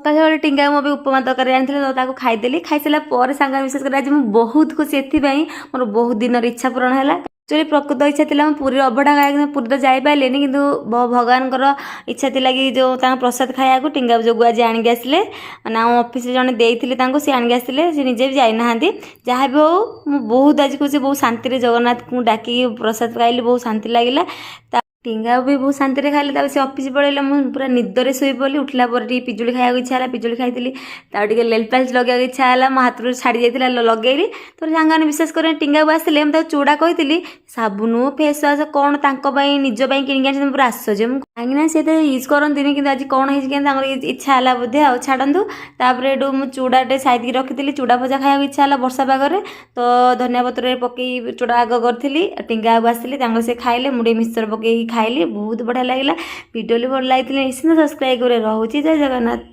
सकाल टिंगा मो भी उपमा तरकारी आनी तो ताको खाईदेली खाईसारा पर सांग विशेष कर आज मुझे बहुत खुशी एपाई मोर बहुत दिन इच्छा पूरण है एक्चुअली प्रकृत इच्छा थी पुरी अभढ़ा खाया पुरी तो जापारे कि भगवान इच्छा थी कि जो प्रसाद खाया टिंगा जो आज आणिक आसिले ना ऑफिस जड़े देती सी आणिक आसिले सी निजे भी जाना जहाँ भी हो बहुत आज खुशी बहुत शांति जगन्नाथ को डाकी प्रसाद खाइली बहुत शांति लगे टिंगा भी बहुत शांति खाइले से ऑफिस पड़ेगा मुझे पूरा निदरे शुई पड़ी उठला पिजुली खाया इच्छा है पिजुली खाई लेल पालिश लगे इच्छा है मो हाथ छाड़ी जाता लगे तो सांग विशेष कर टिंगा आसते मुझे चूड़ा कही साबुन फेस वाश कौन निज कि पूरा आश्चर्य कहीं सी तो यूज करती कि आज कौन है इच्छा है बोधे आ छाड़ू तापर मुझे चूड़ाटे साइड की रखी चूड़ा भजा खाया इच्छा है वर्षा पागे तो धनिया पत्र पकई चूड़ा आग करी टिंगा आसते से खाइले मुझे मिक्सचर पकई खाइली बहुत बढ़िया लगे वीडियो भी भल लगी निश्चित सब्सक्राइब कर रही जय जगन्नाथ।